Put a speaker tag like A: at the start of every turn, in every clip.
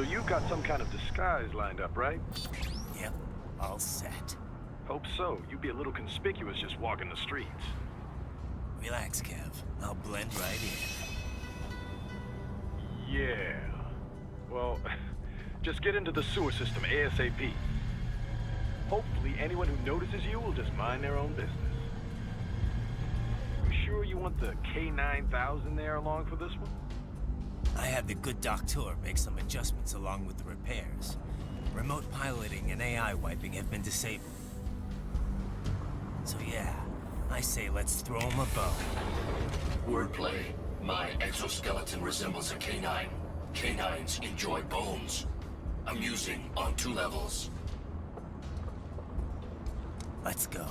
A: So you've got some kind of disguise lined up, right?
B: Yep, all set.
A: Hope so. You'd be a little conspicuous just walking the streets.
B: Relax, Kev. I'll blend right in.
A: Yeah. Well, just get into the sewer system ASAP. Hopefully anyone who notices you will just mind their own business. You sure you want the K9000 there along for this one?
B: I had the good doctor make some adjustments along with the repairs. Remote piloting and AI wiping have been disabled. So yeah, I say let's throw him a bone.
C: Wordplay. My exoskeleton resembles a canine. Canines enjoy bones. Amusing on 2 levels.
B: Let's go.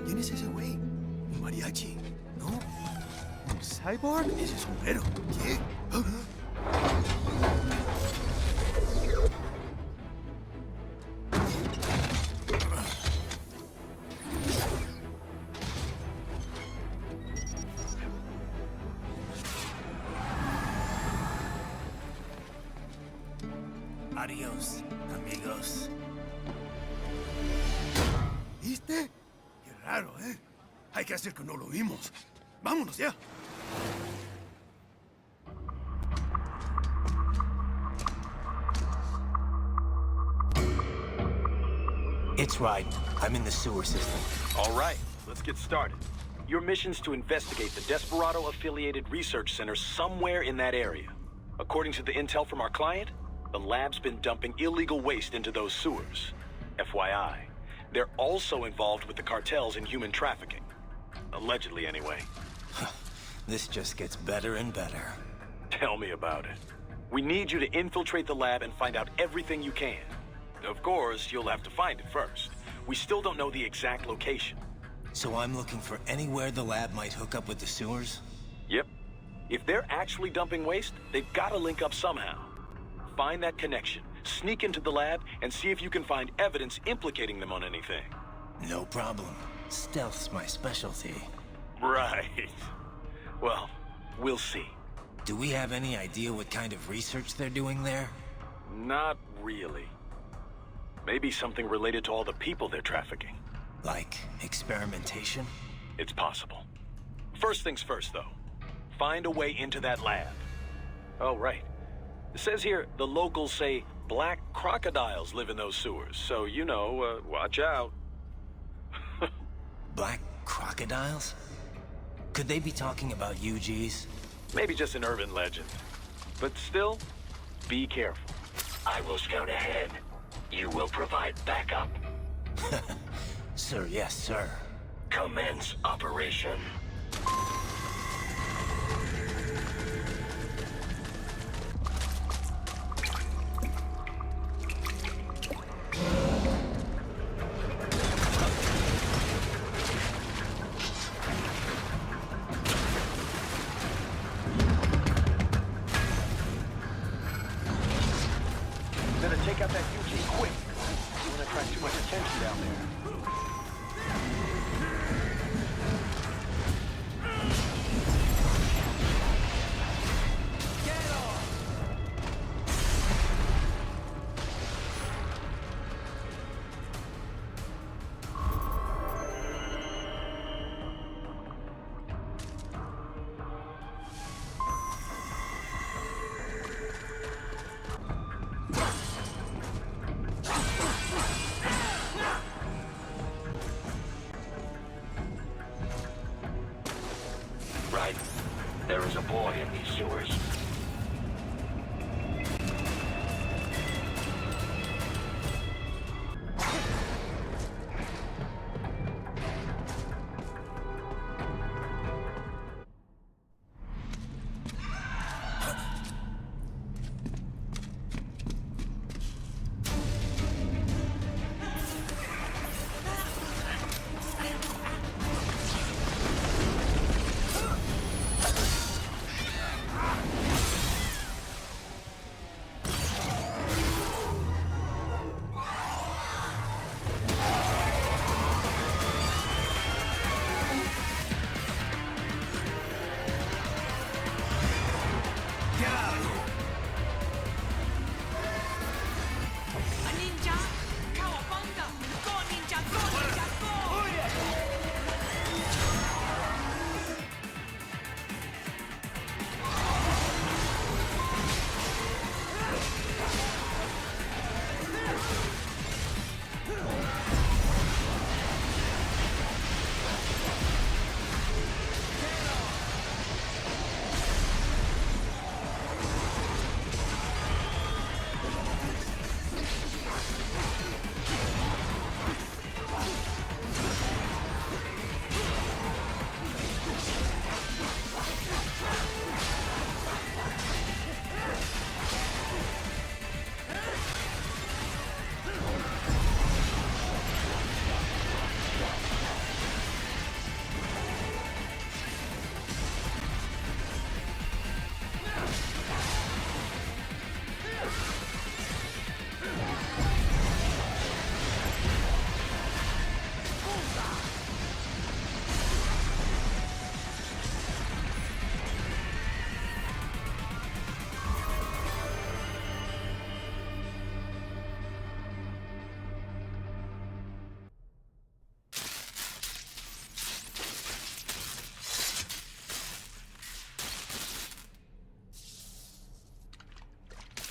D: ¿Quién es ese güey? ¿Un mariachi? ¿No? ¿Un cyborg? Ese es sombrero. ¿Qué?
B: Adiós, amigos.
D: ¿Viste? Qué raro, ¿eh? Hay que hacer que no lo vimos. ¡Vámonos ya!
B: It's right. I'm in the sewer system.
A: All right, let's get started. Your mission's to investigate the Desperado-affiliated research center somewhere in that area. According to the intel from our client, the lab's been dumping illegal waste into those sewers. FYI, they're also involved with the cartels in human trafficking. Allegedly, anyway.
B: This just gets better and better.
A: Tell me about it. We need you to infiltrate the lab and find out everything you can. Of course, you'll have to find it first. We still don't know the exact location.
B: So I'm looking for anywhere the lab might hook up with the sewers?
A: Yep. If they're actually dumping waste, they've got to link up somehow. Find that connection, sneak into the lab, and see if you can find evidence implicating them on anything.
B: No problem. Stealth's my specialty.
A: Right. Well, we'll see.
B: Do we have any idea what kind of research they're doing there?
A: Not really. Maybe something related to all the people they're trafficking.
B: Like experimentation?
A: It's possible. First things first, though. Find a way into that lab. Oh, right. It says here the locals say black crocodiles live in those sewers, so, you know, watch out.
B: Black crocodiles? Could they be talking about UGs?
A: Maybe just an urban legend. But still, be careful.
C: I will scout ahead. You will provide backup.
B: Sir, yes, sir.
C: Commence operation.
A: Better take out that UG quick. You won't attract too much attention down there.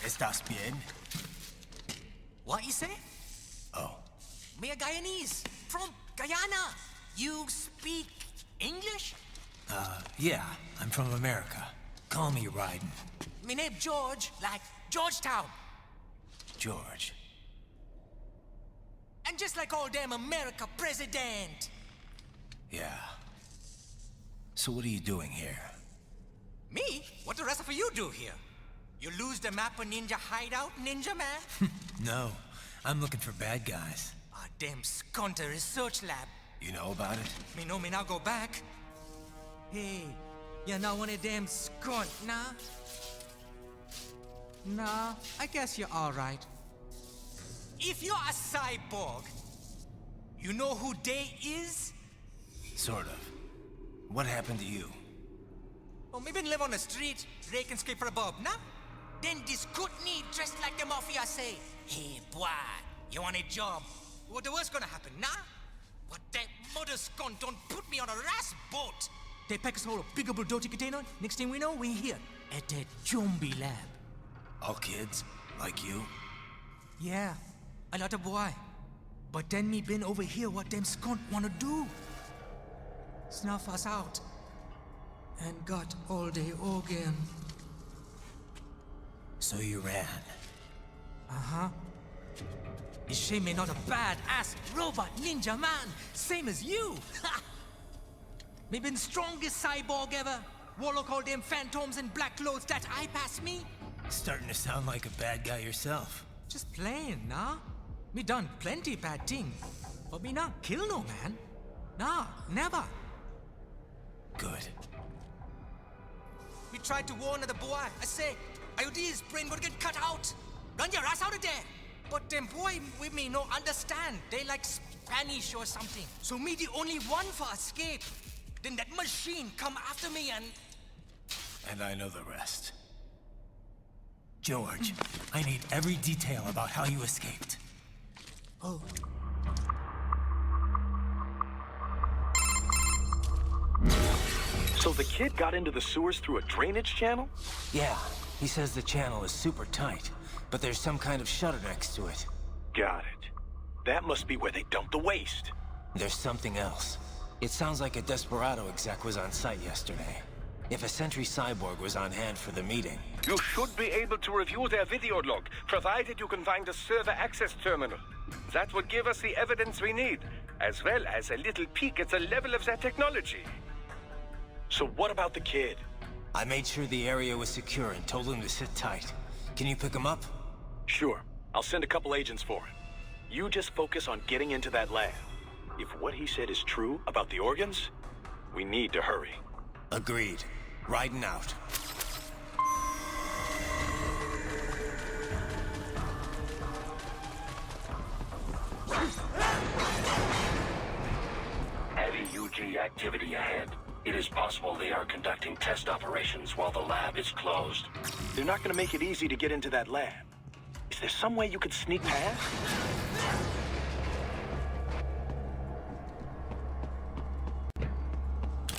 B: ¿Estás bien?
E: What you say?
B: Oh,
E: Me a Guyanese from Guyana. You speak English?
B: yeah, I'm from America. Call me Raiden.
E: Me name George, like Georgetown.
B: George.
E: And just like all damn America president.
B: Yeah. So what are you doing here?
E: Me? What the rest of you do here? You lose the map of Ninja Hideout, Ninja Man?
B: No, I'm looking for bad guys.
E: Ah, damn skunter research lab.
B: You know about it?
E: Me know me now go back. Hey, you're not one of them skunt, nah? Nah, I guess you're alright. If you're a cyborg, you know who they is?
B: Sort of. What happened to you?
E: Oh, me been live on the street, rake and scrape for a bob, nah? Then this good need dressed like the mafia say, hey boy, you want a job? What the worst gonna happen, nah? But that mother scunt don't put me on a ras boat. They pack us all a big dirty container. Next thing we know, we're here at that zombie lab.
B: All kids? Like you?
E: Yeah, a lot of boy. But then me been over here what them scunt wanna do. Snuff us out. And got all the organ.
B: So you ran.
E: Uh-huh. Is she me not a bad-ass robot ninja man, same as you? Me been strongest cyborg ever. Warlock all them phantoms in black clothes that eye pass me.
B: Starting to sound like a bad guy yourself.
E: Just playing, nah? Me done plenty bad thing. But me not kill no man. Nah, never.
B: Good.
E: We tried to warn the boy. I say, IOD's brain gonna get cut out. Run your ass out of there. But them boy with me no understand. They like Spanish or something. So me the only one for escape. Then that machine come after me and...
B: And I know the rest. George, I need every detail about how you escaped.
E: Oh.
A: So the kid got into the sewers through a drainage channel?
B: Yeah, he says the channel is super tight, but there's some kind of shutter next to it.
A: Got it. That must be where they dumped the waste.
B: There's something else. It sounds like a Desperado exec was on site yesterday. If a Sentry Cyborg was on hand for the meeting...
F: You should be able to review their video log, provided you can find a server access terminal. That would give us the evidence we need, as well as a little peek at the level of their technology.
A: So what about the kid?
B: I made sure the area was secure and told him to sit tight. Can you pick him up?
A: Sure. I'll send a couple agents for him. You just focus on getting into that lab. If what he said is true about the organs, we need to hurry.
B: Agreed. Riding out.
C: Heavy UG activity ahead. It is possible they are conducting test operations while the lab is closed.
A: They're not gonna make it easy to get into that lab. Is there some way you could sneak past?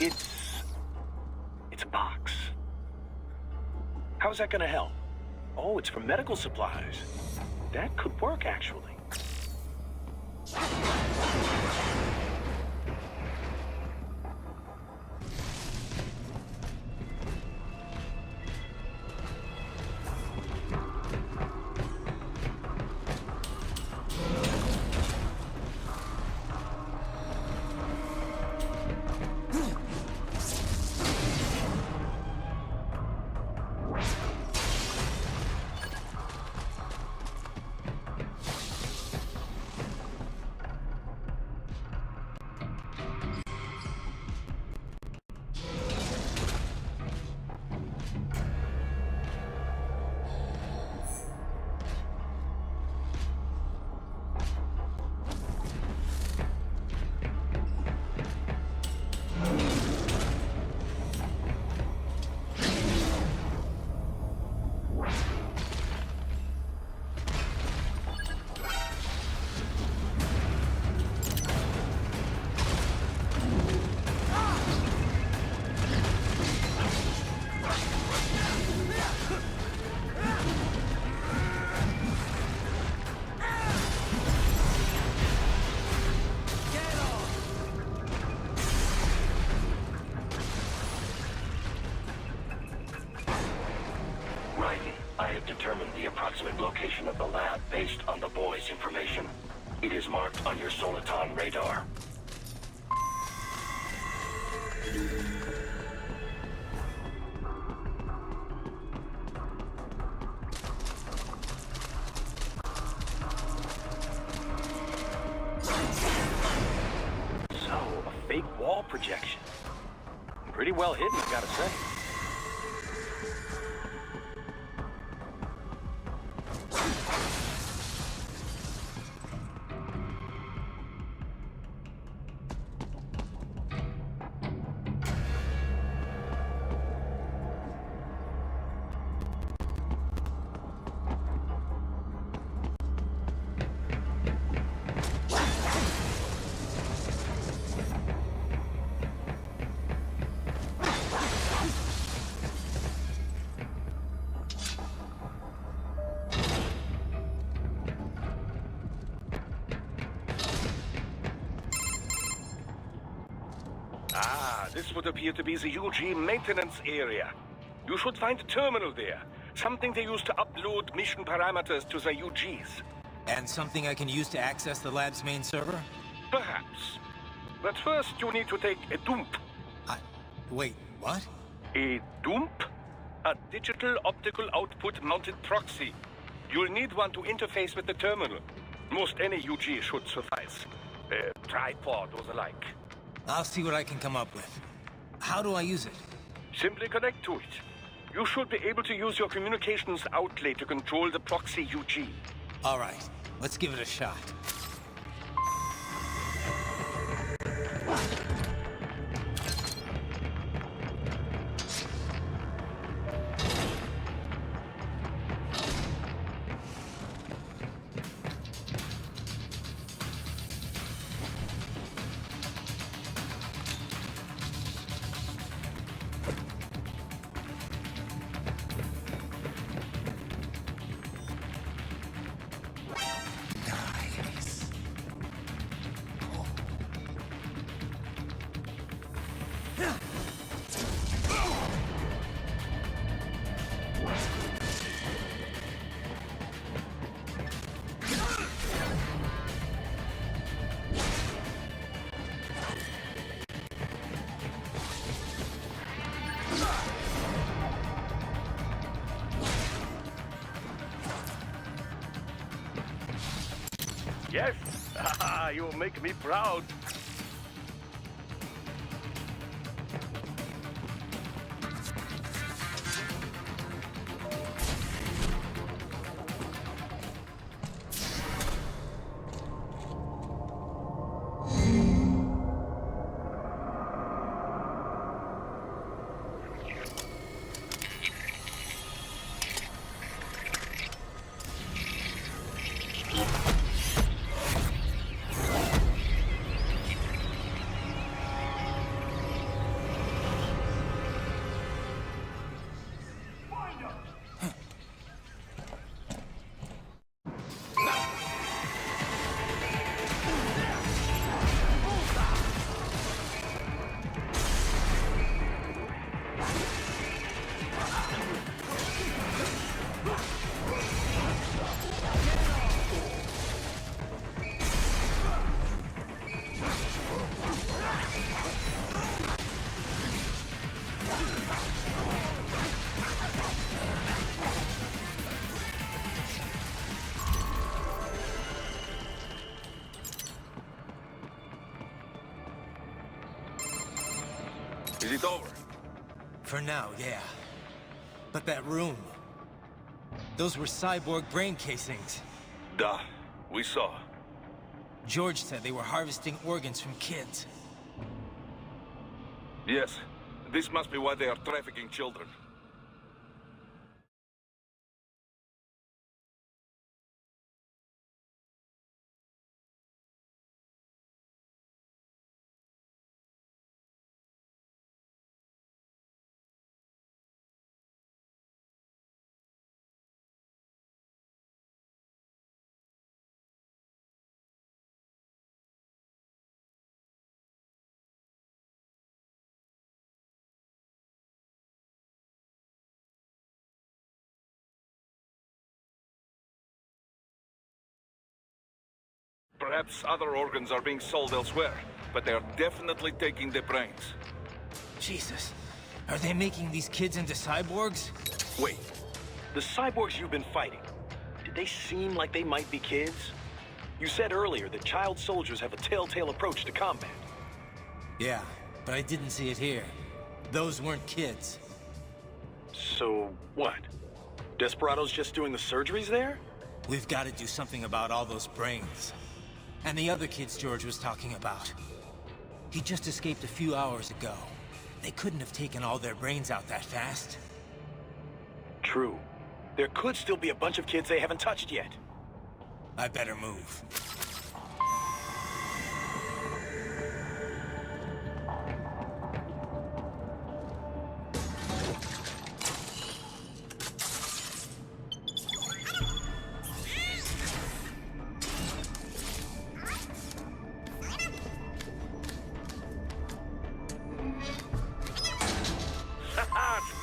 A: It's a box. How's that gonna help? Oh, it's for medical supplies. That could work, actually.
C: Raiden, I have determined the approximate location of the lab based on the boy's information. It is marked on your Soliton radar.
A: So, a fake wall projection. Pretty well hidden, I gotta say.
F: This would appear to be the UG maintenance area. You should find a terminal there. Something they use to upload mission parameters to the UGs.
B: And something I can use to access the lab's main server?
F: Perhaps. But first you need to take a dump.
B: Wait, what?
F: A dump? A digital optical output mounted proxy. You'll need one to interface with the terminal. Most any UG should suffice. A tripod or the like.
B: I'll see what I can come up with. How do I use it?
F: Simply connect to it. You should be able to use your communications outlay to control the proxy UG.
B: All right, let's give it a shot.
F: Yes, you make me proud. Is it over?
B: For now, yeah. But that room... those were cyborg brain casings.
F: Duh, we saw.
B: George said they were harvesting organs from kids.
F: Yes, this must be why they are trafficking children. Perhaps other organs are being sold elsewhere, but they are definitely taking the brains.
B: Jesus. Are they making these kids into cyborgs?
A: Wait, the cyborgs you've been fighting, did they seem like they might be kids? You said earlier that child soldiers have a telltale approach to combat.
B: Yeah, but I didn't see it here. Those weren't kids.
A: So, what? Desperado's just doing the surgeries there?
B: We've got to do something about all those brains. And the other kids George was talking about. He just escaped a few hours ago. They couldn't have taken all their brains out that fast.
A: True. There could still be a bunch of kids they haven't touched yet.
B: I better move.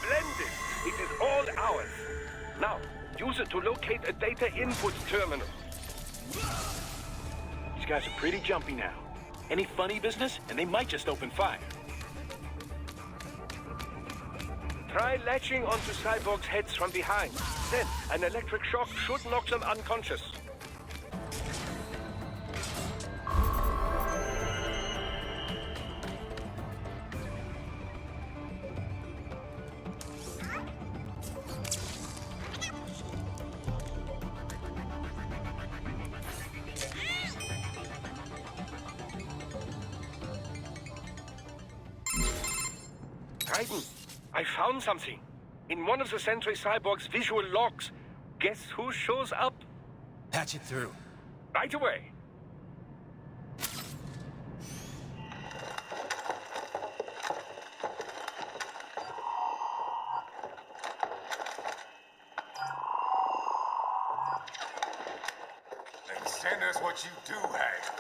F: Splendid! It is all ours. Now, use it to locate a data input terminal.
A: These guys are pretty jumpy now. Any funny business, and they might just open fire.
F: Try latching onto cyborgs' heads from behind. Then, an electric shock should knock them unconscious. Titan, I found something. In one of the Sentry Cyborg's visual logs. Guess who shows up?
B: Patch it through.
F: Right away.
G: Then send us what you do have.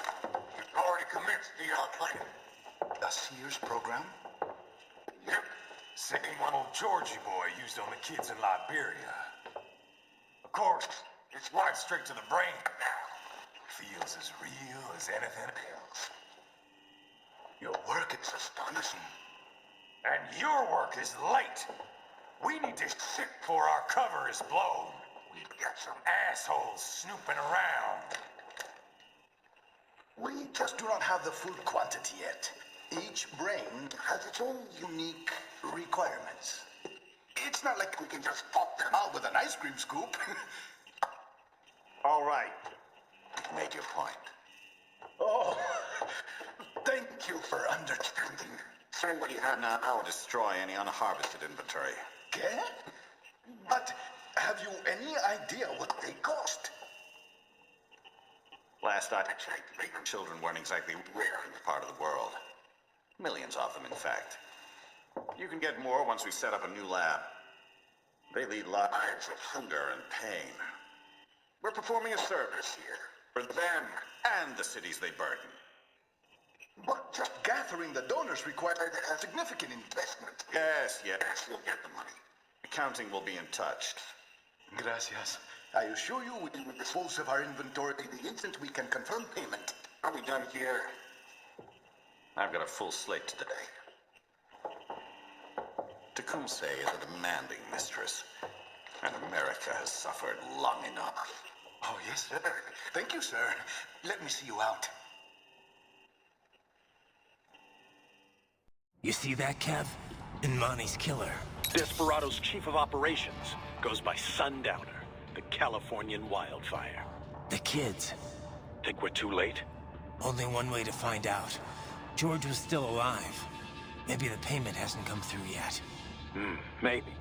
G: You've already commenced the planning.
D: The Sears program?
G: Yep. Same one old Georgie boy used on the kids in Liberia. Of course, it's right straight to the brain now. Feels as real as anything else.
D: Your work is astonishing.
G: And your work is late. We need to sit before our cover is blown. We've got some assholes snooping around.
D: We just do not have the full quantity yet. Each brain has its own unique requirements. It's not like we can just pop them out with an ice cream scoop.
G: All right. Make your point.
D: Oh, thank you for understanding.
H: Send what you have now or destroy any unharvested inventory.
D: Okay? But have you any idea what they cost?
H: Last I checked, children weren't exactly rare in this part of the world. Millions of them, in fact. You can get more once we set up a new lab. They lead lives of hunger and pain. We're performing a service here for them and the cities they burden.
D: But just gathering the donors required a significant investment.
H: Yes, you'll get the money. Accounting will be in touch.
D: Gracias. I assure you we will dispose of our inventory the instant we can confirm payment.
H: Are we done here? I've got a full slate today. Tecumseh is a demanding mistress, and America has suffered long enough.
D: Oh, yes, sir. Thank you, sir. Let me see you out.
B: You see that, Kev? Imani's killer.
A: Desperado's chief of operations goes by Sundowner, the Californian wildfire.
B: The kids.
A: Think we're too late?
B: Only one way to find out. George was still alive. Maybe the payment hasn't come through yet.
A: Maybe.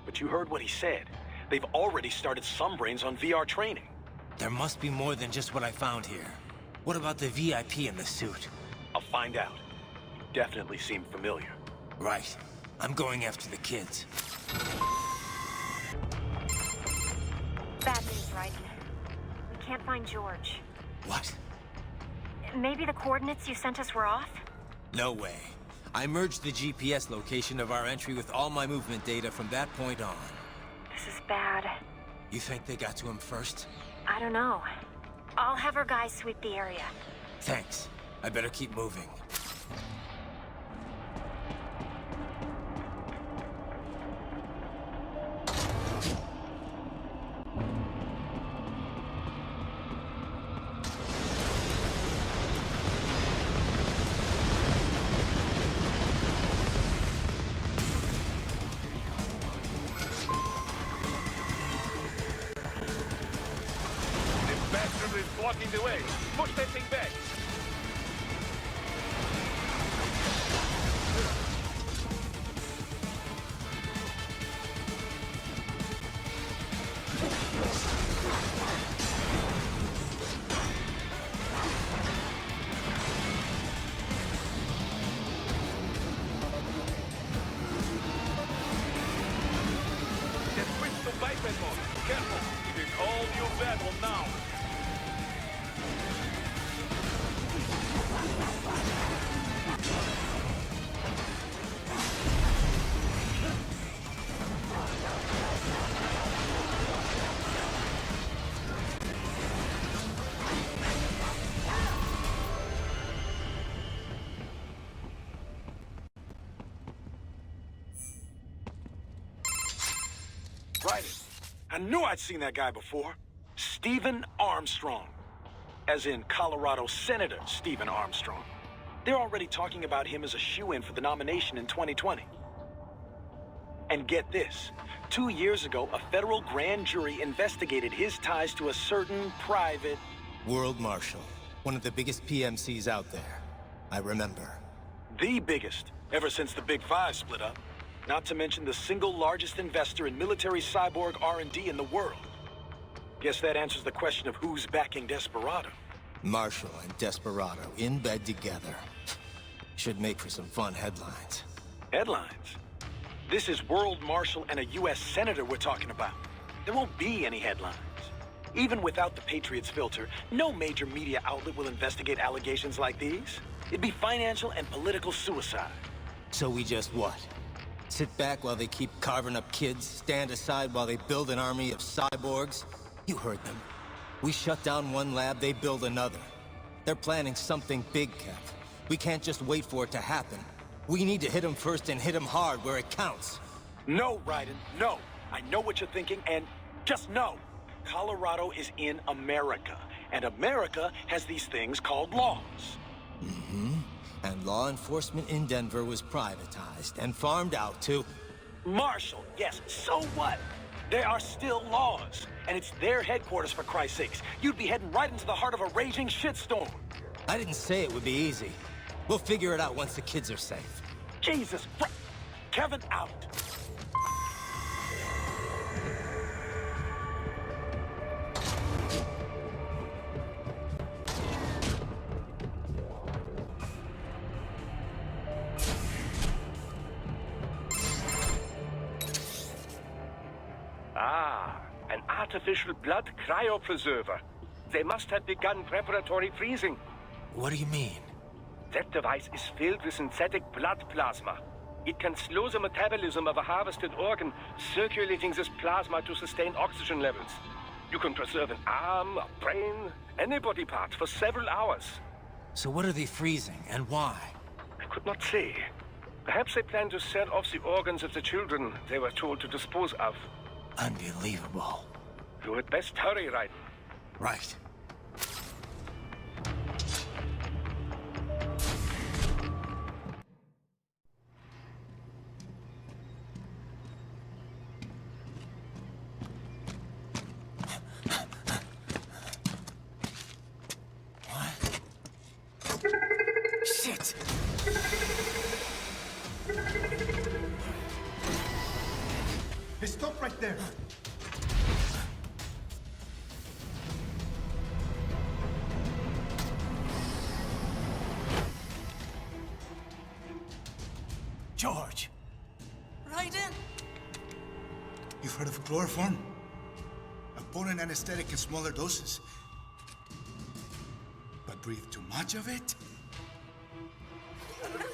A: But you heard what he said. They've already started some brains on VR training.
B: There must be more than just what I found here. What about the VIP in the suit?
A: I'll find out. You definitely seem familiar.
B: Right. I'm going after the kids.
I: Bad news, Raiden. We can't find George.
B: What?
I: Maybe the coordinates you sent us were off?
B: No way. I merged the GPS location of our entry with all my movement data from that point on.
I: This is bad.
B: You think they got to him first?
I: I don't know. I'll have our guys sweep the area.
B: Thanks. I better keep moving.
F: Blocking the way. Push that thing back. Just switch to bypass mode. Careful. It is all new battle now.
A: Right. I knew I'd seen that guy before. Stephen Armstrong. As in Colorado Senator Stephen Armstrong. They're already talking about him as a shoo-in for the nomination in 2020. And get this. 2 years ago, a federal grand jury investigated his ties to a certain private...
B: World Marshal. One of the biggest PMCs out there. I remember.
A: The biggest, ever since the Big Five split up. Not to mention the single largest investor in military cyborg R&D in the world. Guess that answers the question of who's backing Desperado.
B: Marshall and Desperado in bed together. Should make for some fun headlines.
A: Headlines? This is World Marshal and a U.S. Senator we're talking about. There won't be any headlines. Even without the Patriots filter, no major media outlet will investigate allegations like these. It'd be financial and political suicide.
B: So we just what? Sit back while they keep carving up kids, stand aside while they build an army of cyborgs? You heard them. We shut down one lab, they build another. They're planning something big, Kev. We can't just wait for it to happen. We need to hit them first and hit them hard where it counts.
A: No, Raiden, no. I know what you're thinking, and just know. Colorado is in America, and America has these things called laws.
B: Mm-hmm. And law enforcement in Denver was privatized and farmed out to...
A: Marshall, yes, so what? There are still laws, and it's their headquarters, for Christ's sakes. You'd be heading right into the heart of a raging shitstorm.
B: I didn't say it would be easy. We'll figure it out once the kids are safe.
A: Jesus Christ. Kevin out.
F: Ah, an artificial blood cryopreserver. They must have begun preparatory freezing.
B: What do you mean?
F: That device is filled with synthetic blood plasma. It can slow the metabolism of a harvested organ, circulating this plasma to sustain oxygen levels. You can preserve an arm, a brain, any body part for several hours.
B: So what are they freezing, and why?
F: I could not say. Perhaps they plan to sell off the organs of the children they were told to dispose of.
B: Unbelievable.
F: You had best hurry, Raiden.
B: Right.
E: Shit!
D: Hey, stop right there.
E: George! Raiden?
D: You've heard of chloroform? A potent anesthetic in smaller doses. But breathe too much of it?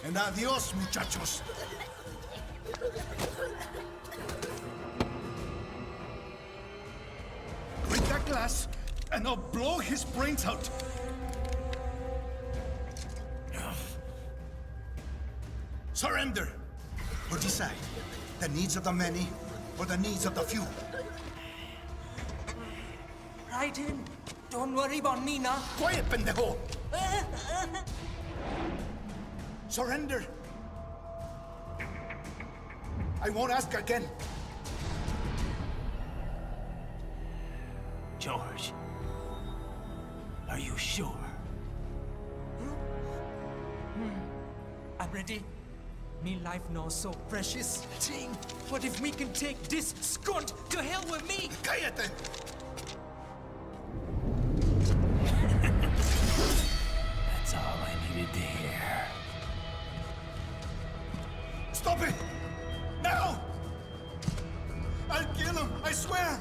D: And adios, muchachos. Break that glass and I'll blow his brains out. Surrender, or decide the needs of the many or the needs of the few.
E: Raiden, don't worry about me now.
D: Quiet, pendejo! Surrender. I won't ask again.
B: George, are you sure?
E: I'm ready. Me life now so precious. Ting, what if we can take this skunt to hell with me?
D: Cállate!
B: That's all I needed to hear.
D: Stop it! Now! I'll kill him, I swear!